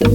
What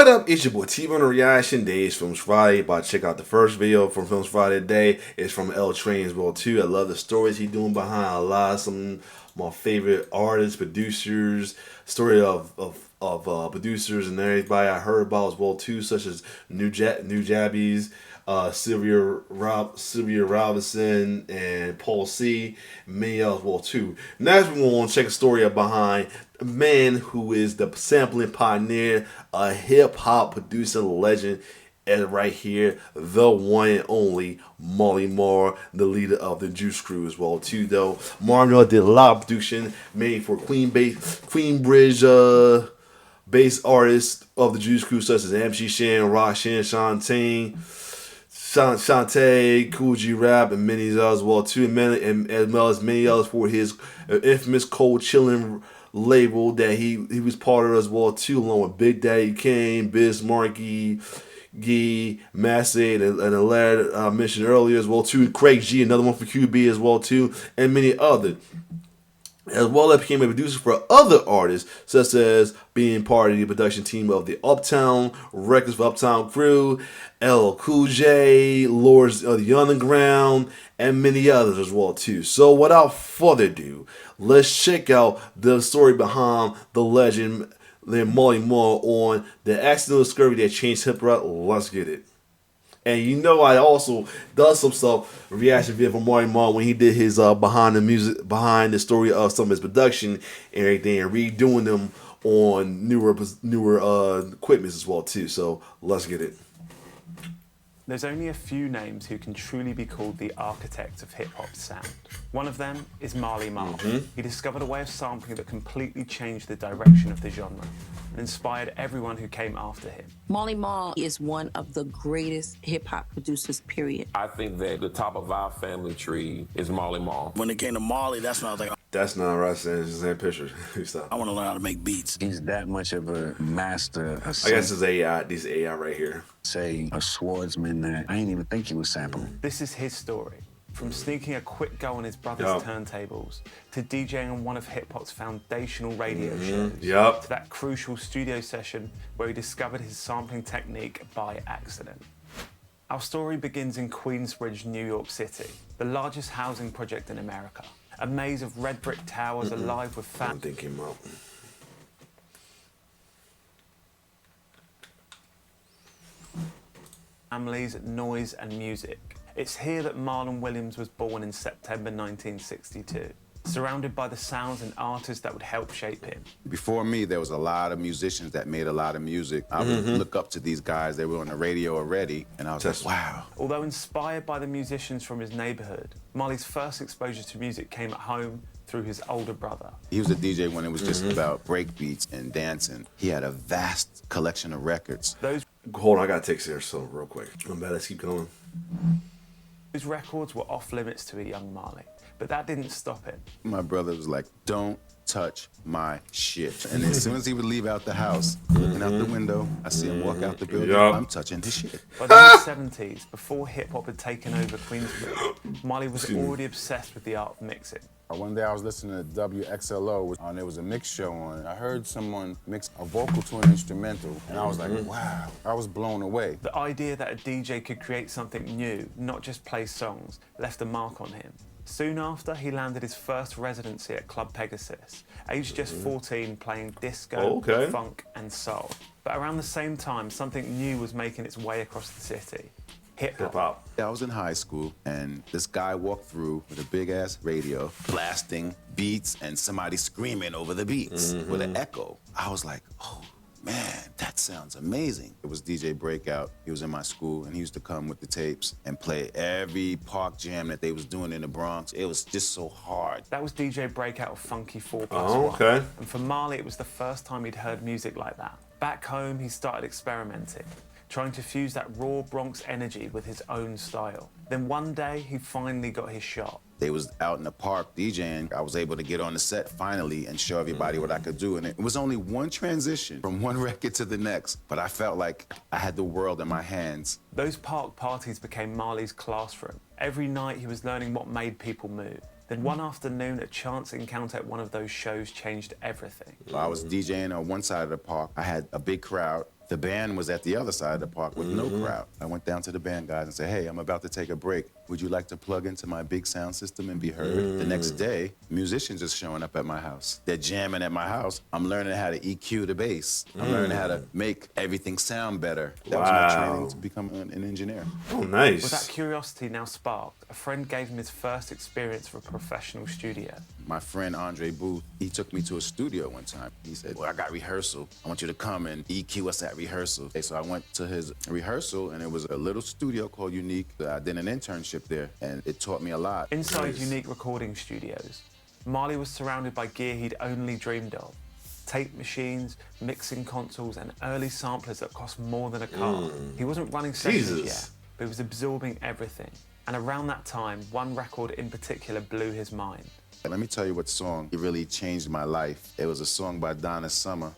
up? It's your boy T on the Reaction Days Films Friday. About to check out the first video from Films Friday today. It's from L Train's World 2. I love the stories he's doing behind a lot of some of my favorite artists, producers, story of producers and everybody I heard about as well too, such as New Jabbies, Sylvia Robinson, and Paul C. Many others as well too. Next, we want to check a story behind a man who is the sampling pioneer, a hip hop producer legend, and right here, the one and only Marl, the leader of the Juice Crew as well too. Though Marl did a lot of production made for Queenbridge based artists of the Juice Crew such as MC Shan, Roxanne, Shantae, Cool G Rap, and many others as well too, and as well as many others for his infamous Cold Chillin' label that he was part of as well too, along with Big Daddy Kane, Biz Markie, Gee, Massey, and the lad I mentioned earlier as well too, Craig G, another one for QB as well too, and many others. As well as became a producer for other artists, such as being part of the production team of the Uptown Records for Uptown Crew, LL Cool J, Lords of the Underground, and many others as well too. So without further ado, let's check out the story behind the legend, Marley Marl, on the accidental discovery that changed hip hop. Let's get it. And you know, I also done some stuff reaction video from Marley Marl when he did his behind the story of some of his production and everything, and redoing them on newer equipment as well too. So let's get it. There's only a few names who can truly be called the architect of hip-hop sound. One of them is Marley Marl. He discovered a way of sampling that completely changed the direction of the genre and inspired everyone who came after him. Marley Marl is one of the greatest hip-hop producers, period. I think that the top of our family tree is Marley Marl. When it came to Marley, that's when I was like, that's not right, saying it's the same picture. I want to learn how to make beats. He's that much of a master. I guess it's AI. This AI right here. Say a swordsman that I didn't even think he was sampling. This is his story. From sneaking a quick go on his brother's turntables, to DJing on one of hip-hop's foundational radio shows, to that crucial studio session where he discovered his sampling technique by accident. Our story begins in Queensbridge, New York City, the largest housing project in America. A maze of red brick towers alive with families, noise and music. It's here that Marlon Williams was born in September 1962, surrounded by the sounds and artists that would help shape him. Before me, there was a lot of musicians that made a lot of music. I would look up to these guys. They were on the radio already, and I was like, wow. Although inspired by the musicians from his neighborhood, Marley's first exposure to music came at home through his older brother. He was a DJ when it was just about break beats and dancing. He had a vast collection of records. Hold on, I gotta take this so real quick. Let's keep going. Those records were off limits to a young Marley, but that didn't stop him. My brother was like, don't touch my shit. And as soon as he would leave out the house, looking out the window, I see him walk out the building, I'm touching his shit. By the mid-70s, before hip-hop had taken over Queensbridge, Marley was already obsessed with the art of mixing. One day I was listening to WXLO, and there was a mix show on. I heard someone mix a vocal to an instrumental, and I was like, wow, I was blown away. The idea that a DJ could create something new, not just play songs, left a mark on him. Soon after, he landed his first residency at Club Pegasus, aged just 14, playing disco, funk, and soul. But around the same time, something new was making its way across the city. Hip-hop. I was in high school, and this guy walked through with a big-ass radio, blasting beats and somebody screaming over the beats with an echo. I was like, oh, man, that sounds amazing. It was DJ Breakout. He was in my school, and he used to come with the tapes and play every park jam that they was doing in the Bronx. It was just so hard. That was DJ Breakout of Funky 4+1. And for Marley, it was the first time he'd heard music like that. Back home, he started experimenting, trying to fuse that raw Bronx energy with his own style. Then one day, he finally got his shot. They was out in the park DJing. I was able to get on the set finally and show everybody what I could do. And it was only one transition from one record to the next, but I felt like I had the world in my hands. Those park parties became Marley's classroom. Every night he was learning what made people move. Then one afternoon, a chance encounter at one of those shows changed everything. I was DJing on one side of the park. I had a big crowd. The band was at the other side of the park with no crowd. I went down to the band guys and said, hey, I'm about to take a break. Would you like to plug into my big sound system and be heard? The next day, musicians are showing up at my house. They're jamming at my house. I'm learning how to EQ the bass. I'm learning how to make everything sound better. That was my training to become an engineer. Oh, nice. With that curiosity now sparked, a friend gave him his first experience of a professional studio. My friend Andre Booth, he took me to a studio one time. He said, well, I got rehearsal. I want you to come and EQ us at rehearsal. Okay, so I went to his rehearsal, and it was a little studio called Unique. I did an internship there, and it taught me a lot. Inside Unique Recording Studios, Marley was surrounded by gear he'd only dreamed of. Tape machines, mixing consoles, and early samplers that cost more than a car. He wasn't running sessions yet, but he was absorbing everything. And around that time, one record in particular blew his mind. Let me tell you what song it really changed my life. It was a song by Donna Summer.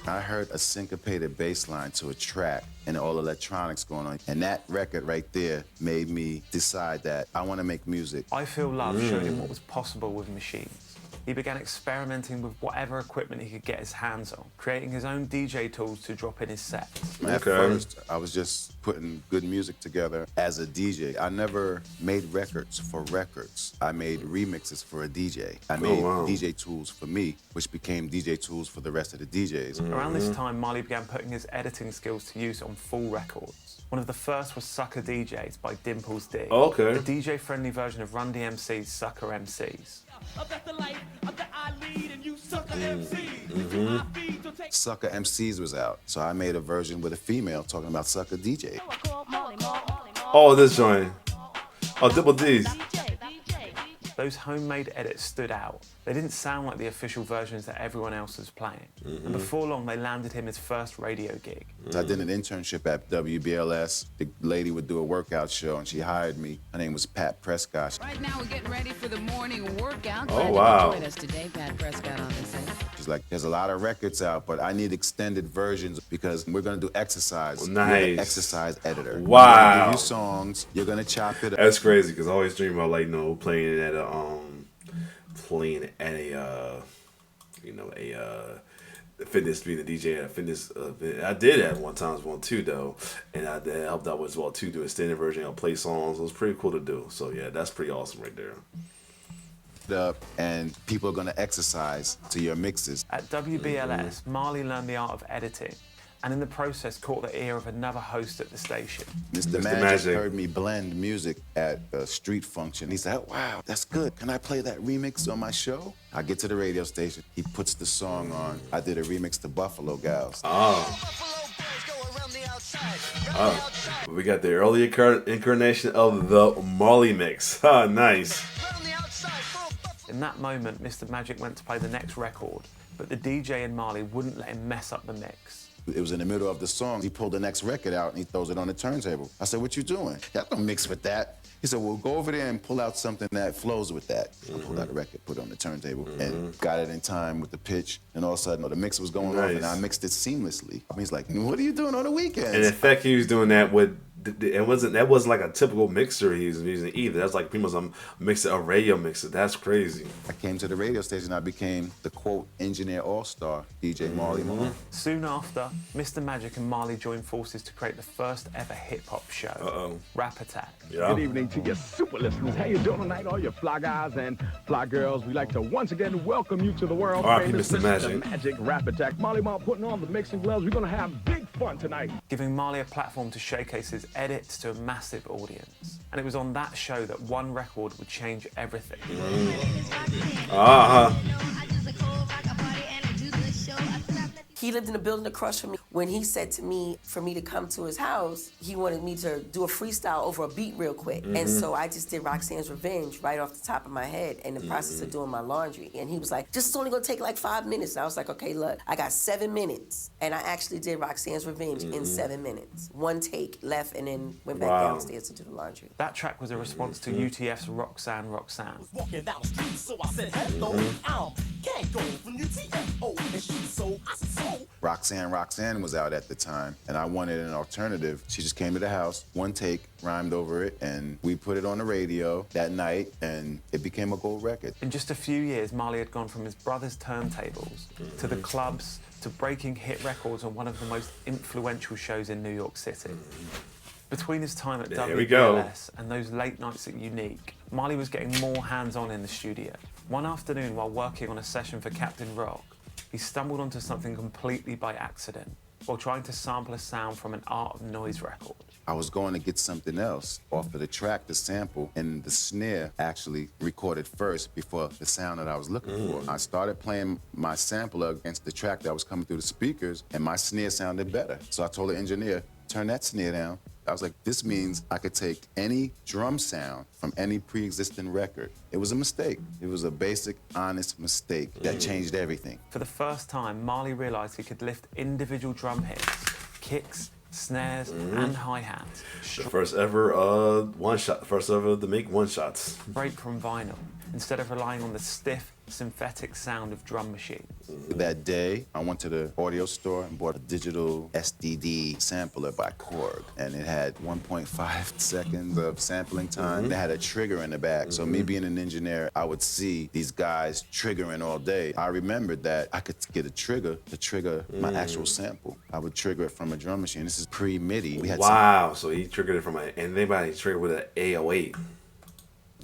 I heard a syncopated bass line to a track and all electronics going on. And that record right there made me decide that I want to make music. I Feel Love showed him what was possible with machines. He began experimenting with whatever equipment he could get his hands on, creating his own DJ tools to drop in his sets. At first, I was just putting good music together as a DJ. I never made records for records. I made remixes for a DJ. I made DJ tools for me, which became DJ tools for the rest of the DJs. Around this time, Marley began putting his editing skills to use on full records. One of the first was Sucker DJs by Dimples D. Okay. The DJ-friendly version of Run DMC's Sucker MCs. Sucker MCs was out, so I made a version with a female talking about Sucker DJ. Oh, this joint. Oh, Double D's. Those homemade edits stood out. They didn't sound like the official versions that everyone else was playing. And before long, they landed him his first radio gig. I did an internship at WBLS. The lady would do a workout show, and she hired me. Her name was Pat Prescott. Right now, we're getting ready for the morning workout. Oh, wow. Join us today, Pat Prescott on this end. She's like, there's a lot of records out, but I need extended versions because we're going to do exercise. Nice. You're an exercise editor. Wow. We're going to give you songs. You're going to chop it up. That's crazy because I always dream about playing at a fitness, being a DJ at a fitness event. I did at one time as well too though, and I helped out as well too, do a extended version. I'll play songs. It was pretty cool to do. So yeah, that's pretty awesome right there. Up and people are going to exercise to your mixes. At WBLS, Marley learned the art of editing, and in the process caught the ear of another host at the station. Mr. Magic heard me blend music at a street function. He said, wow, that's good. Can I play that remix on my show? I get to the radio station. He puts the song on. I did a remix to Buffalo Gals. We got the early incarnation of the Marley mix. Nice. In that moment, Mr. Magic went to play the next record, but the DJ and Marley wouldn't let him mess up the mix. It was in the middle of the song. He pulled the next record out and he throws it on the turntable. I said, what you doing? Y'all don't mix with that. He said, well, go over there and pull out something that flows with that. I pulled out a record, put it on the turntable, and got it in time with the pitch. And all of a sudden, the mix was going off, and I mixed it seamlessly. He's like, what are you doing on the weekends? And in fact, he was doing that with. That wasn't like a typical mixer he was using either. That's like pretty much a radio mixer. That's crazy. I came to the radio station. I became the quote engineer all-star, DJ Marley Marl. Soon after, Mr. Magic and Marley joined forces to create the first ever hip-hop show, Rap Attack. Yeah. Good evening to your super listeners. How you doing tonight, all your fly guys and fly girls? We'd like to once again welcome you to the world famous Mr. Magic Rap Attack. Marley Marl putting on the mixing gloves. We're gonna have big fun tonight. Giving Marley a platform to showcase his edits to a massive audience. And it was on that show that one record would change everything. He lived in a building across from me. when he said to me, for me to come to his house, he wanted me to do a freestyle over a beat real quick. And so I just did Roxanne's Revenge right off the top of my head in the process of doing my laundry. And he was like, just it's only gonna take like 5 minutes. And I was like, okay, look, I got 7 minutes. And I actually did Roxanne's Revenge in 7 minutes. One take left and then went back downstairs to do the laundry. That track was a response to UTF's Roxanne, Roxanne. Walking down the street, so I said, hello, can't go from UTFO. And she so, I said, so. Roxanne was out at the time, and I wanted an alternative. She just came to the house, one take, rhymed over it, and we put it on the radio that night, and it became a gold record. In just a few years, Marley had gone from his brother's turntables to the clubs to breaking hit records on one of the most influential shows in New York City. Between his time at WBLS and those late nights at Unique, Marley was getting more hands-on in the studio. One afternoon, while working on a session for Captain Rock, he stumbled onto something completely by accident while trying to sample a sound from an Art of Noise record. I was going to get something else off of the track to sample, and the snare actually recorded first before the sound that I was looking for. I started playing my sampler against the track that was coming through the speakers, and my snare sounded better. So I told the engineer, turn that snare down. I was like, this means I could take any drum sound from any pre-existing record. It was a mistake. It was a basic, honest mistake that changed everything. For the first time, Marley realized he could lift individual drum hits, kicks, snares, and hi-hats. The first ever one-shot, first ever to make one-shots. Straight from vinyl, instead of relying on the stiff, synthetic sound of drum machines. That day, I went to the audio store and bought a digital SDD sampler by Korg, and it had 1.5 seconds of sampling time. It had a trigger in the back, so me being an engineer, I would see these guys triggering all day. I remembered that I could get a trigger to trigger my actual sample. I would trigger it from a drum machine. This is pre-MIDI. We had So he triggered it from and anybody triggered with an 808.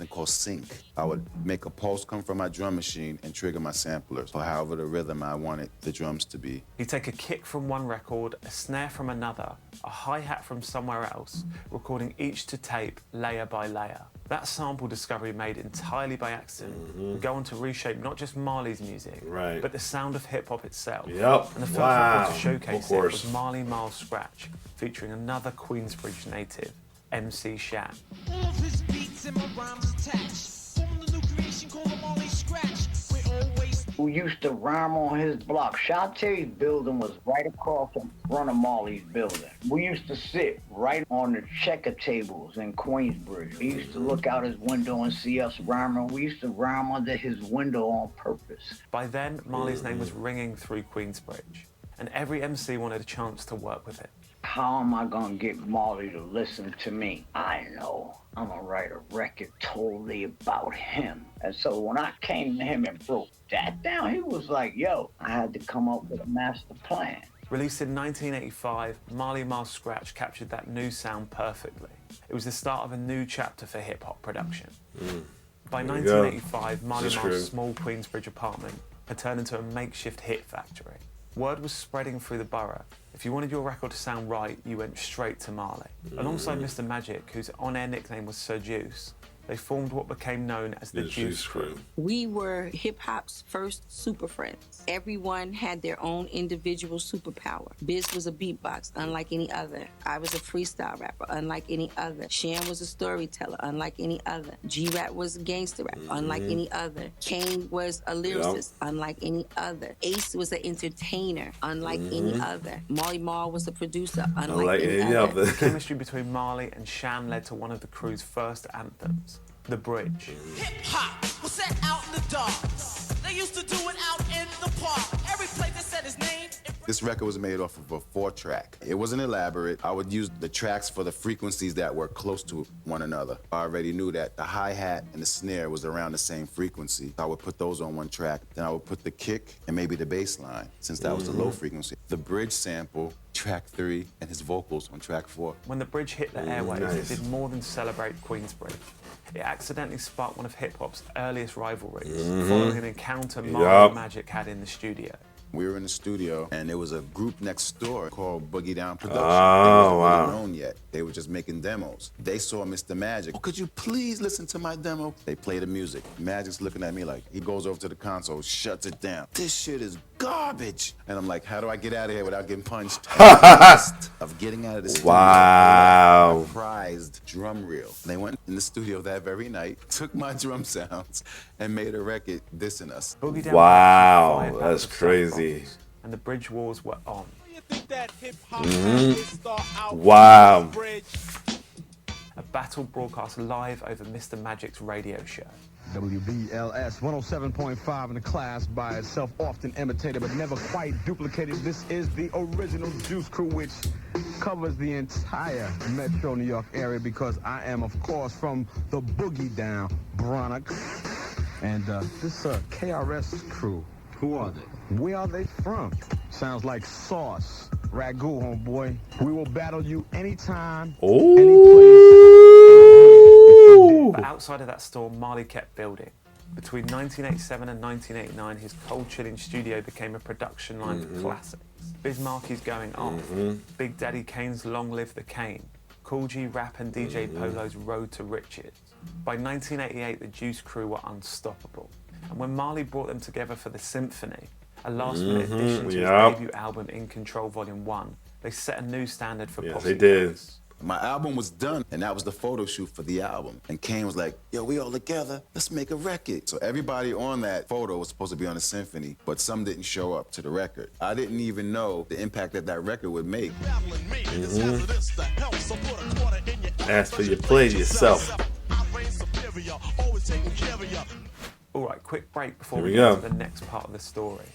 Called sync. I would make a pulse come from my drum machine and trigger my sampler, or however the rhythm I wanted the drums to be. He'd take a kick from one record, a snare from another, a hi-hat from somewhere else, recording each to tape layer by layer. That sample discovery made entirely by accident would go on to reshape not just Marley's music, but the sound of hip-hop itself. And the first record to showcase it was Marley Marl Scratch, featuring another Queensbridge native, MC Shan. All of his beats and my rhymes attached. From the new creation called the Marley Scratch. We always who used to rhyme on his block. Terry's building was right across in front of Marley's building. We used to sit right on the checker tables in Queensbridge. He used to look out his window and see us rhyming. We used to rhyme under his window on purpose. By then, Marley's name was ringing through Queensbridge, and every MC wanted a chance to work with it. How am I gonna get Marley to listen to me? I know. I'm gonna write a record totally about him. And so when I came to him and broke that down, he was like, yo, I had to come up with a master plan. Released in 1985, Marley Marl Scratch captured that new sound perfectly. It was the start of a new chapter for hip-hop production. By 1985, Marley Marl's small Queensbridge apartment had turned into a makeshift hit factory. Word was spreading through the borough. If you wanted your record to sound right, you went straight to Marley. Alongside Mr. Magic, whose on-air nickname was Sir Juice, they formed what became known as the Juice Crew. We were hip-hop's first super friends. Everyone had their own individual superpower. Biz was a beatbox, unlike any other. I was a freestyle rapper, unlike any other. Shan was a storyteller, unlike any other. G-Rap was a gangster rapper, unlike any other. Kane was a lyricist, unlike any other. Ace was an entertainer, unlike any other. Marley Marl was a producer, unlike any other. The chemistry between Marley and Shan led to one of the crew's first anthems, The Bridge. hip-hop was set out in the dark. They used to do it out in the park. Every place that said his name. This record was made off of a 4-track. It wasn't elaborate. I would use the tracks for the frequencies that were close to one another. I already knew that the hi-hat and the snare was around the same frequency. I would put those on one track. Then I would put the kick and maybe the bass line, since that was the low frequency. The bridge sample, track 3, and his vocals on track 4. When The Bridge hit the airwaves, it did more than celebrate Queensbridge. It accidentally sparked one of hip-hop's earliest rivalries, following an encounter Marl and Magic had in the studio. We were in the studio, and there was a group next door called Boogie Down Production. Oh, they weren't known yet. They were just making demos. They saw Mr. Magic. Oh, could you please listen to my demo? They play the music. Magic's looking at me like, he goes over to the console, shuts it down. This shit is garbage. And I'm like, how do I get out of here without getting punched? Of getting out of the studio. Wow. My prized drum reel. And they went in the studio that very night, took my drum sounds, and made a record dissing us. Wow, that's crazy. And the bridge wars were on. Wow. A battle broadcast live over Mr. Magic's radio show. WBLS 107.5 in the class by itself, often imitated but never quite duplicated. This is the original Juice Crew, which covers the entire Metro New York area because I am, of course, from the boogie down Bronx. And this KRS crew, who are they? Where are they from? Sounds like sauce. Ragu, homeboy. We will battle you anytime, any place. But outside of that storm, Marley kept building. Between 1987 and 1989, his cold chilling studio became a production line for classics. Biz Markie's Going On, Big Daddy Kane's Long Live the Kane, Kool G Rap and DJ Polo's Road to Riches. By 1988, the Juice Crew were unstoppable. And when Marley brought them together for the Symphony, a last-minute addition to his debut album In Control Volume 1, they set a new standard for pop. They did. My album was done, and that was the photo shoot for the album. And Kane was like, yo, we all together, let's make a record. So everybody on that photo was supposed to be on the symphony, but some didn't show up to the record. I didn't even know the impact that that record would make. As for you play yourself. All right, quick break before we go get to the next part of the story.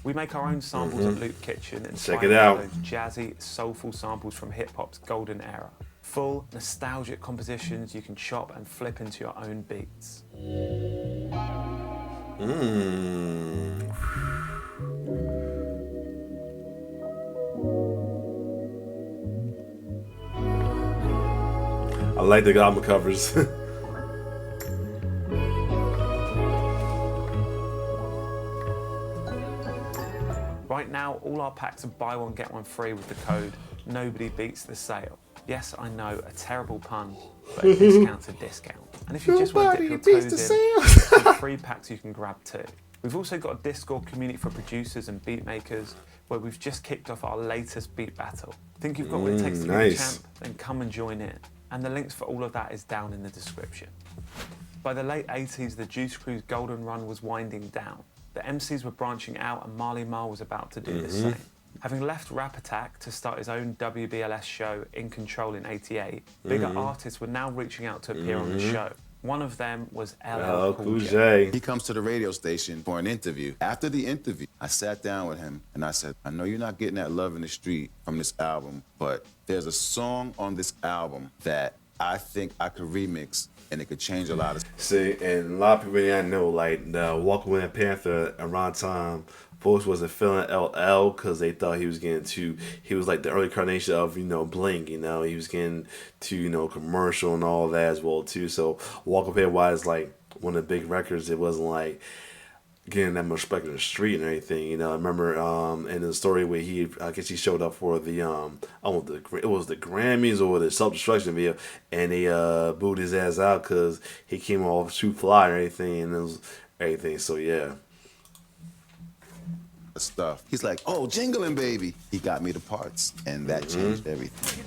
We make our own samples at Loop Kitchen and check it out. those jazzy, soulful samples from hip-hop's golden era. Full, nostalgic compositions you can chop and flip into your own beats. I like the album covers. Right now, all our packs are buy one, get one free with the code Nobody Beats the Sale. Yes, I know, a terrible pun, but a discount's a discount. And if you just want to dip your toes in, there's free packs you can grab too. We've also got a Discord community for producers and beat makers where we've just kicked off our latest beat battle. Think you've got what it takes to be a champ? Then come and join in. And the links for all of that is down in the description. By the late 80s, the Juice Crew's golden run was winding down. The MCs were branching out and Marl was about to do the same. Having left Rap Attack to start his own WBLS show In Control in '88, bigger artists were now reaching out to appear on the show. One of them was LL Cool J. He comes to the radio station for an interview. After the interview, I sat down with him and I said, I know you're not getting that love in the street from this album, but there's a song on this album that I think I could remix and it could change a lot of. See, and a lot of people didn't know, like the Walk Away Panther around time, folks wasn't feeling LL because they thought he was getting too. He was like the early incarnation of Blink. He was getting too commercial and all that as well too. So Walk Away was like one of the big records. It wasn't like getting that much respect in the street and everything. I remember in the story where I guess he showed up for the it was the Grammys or the Self-Destruction video, and they booed his ass out because he came off too fly and everything, and it was everything. So yeah. Stuff. He's like, oh, jingling baby. He got me the parts, and that changed everything.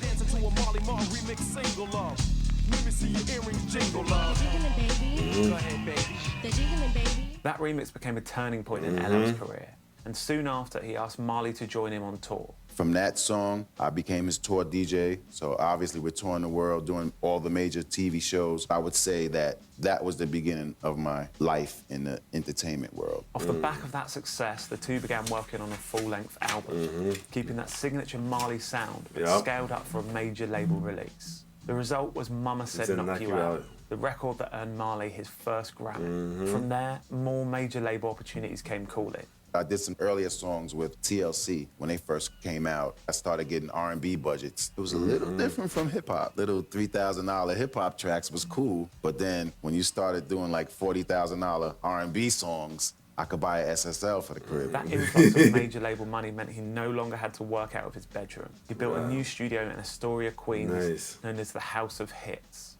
That remix became a turning point in LL's career, and soon after he asked Marley to join him on tour. From that song, I became his tour DJ. So obviously we're touring the world, doing all the major TV shows. I would say that was the beginning of my life in the entertainment world. Off the back of that success, the two began working on a full-length album, keeping that signature Marley sound, but scaled up for a major label release. The result was Mama Said Knock You Out, the record that earned Marley his first Grammy. From there, more major label opportunities came calling. I did some earlier songs with TLC when they first came out. I started getting R&B budgets. It was a little different from hip-hop. Little $3,000 hip-hop tracks was cool, but then when you started doing like $40,000 R&B songs, I could buy an SSL for the crib. That influx of major label money meant he no longer had to work out of his bedroom. He built a new studio in Astoria, Queens, known as the House of Hits.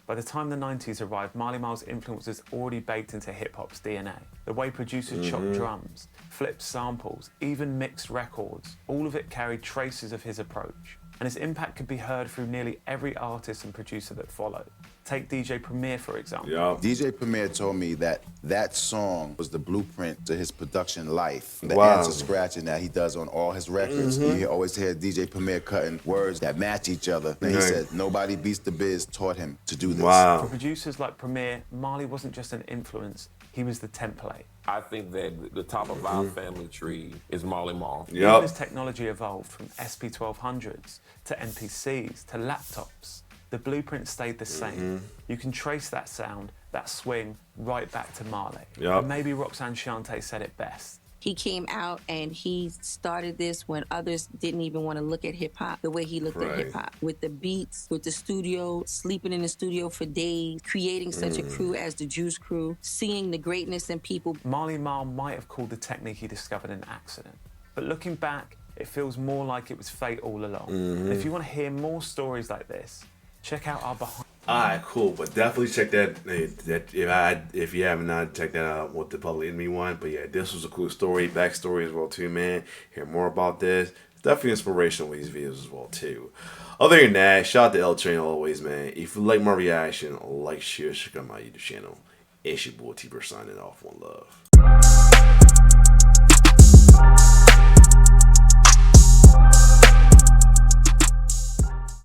By By the time the 90s arrived, Marley Marl's influence was already baked into hip-hop's DNA. The way producers chopped drums, flipped samples, even mixed records, all of it carried traces of his approach. And his impact could be heard through nearly every artist and producer that followed. Take DJ Premier, for example. DJ Premier told me that that song was the blueprint to his production life. The Wow. answer scratching that he does on all his records. You always hear DJ Premier cutting words that match each other. And he said, nobody beats the biz taught him to do this. For producers like Premier, Marley wasn't just an influence, he was the template. I think that the top of our family tree is Marley Marl. Even as technology evolved from SP1200s to MPCs to laptops, the blueprint stayed the same. You can trace that sound, that swing, right back to Marley. And maybe Roxanne Shante said it best. He came out and he started this when others didn't even want to look at hip hop the way he looked at hip hop. With the beats, with the studio, sleeping in the studio for days, creating such a crew as the Juice Crew, seeing the greatness in people. Marley Marl might have called the technique he discovered an accident. But looking back, it feels more like it was fate all along. And if you want to hear more stories like this, check out our behind. Alright, cool, but definitely check that if you haven't not checked that out with the Public Enemy one. But yeah, this was a cool story, backstory as well too, man. Hear more about this. It's definitely inspirational with these videos as well too. Other than that, shout out to L Train always, man. If you like my reaction, like, share, check out my YouTube channel. It's your boy T-Bird signing off. One love.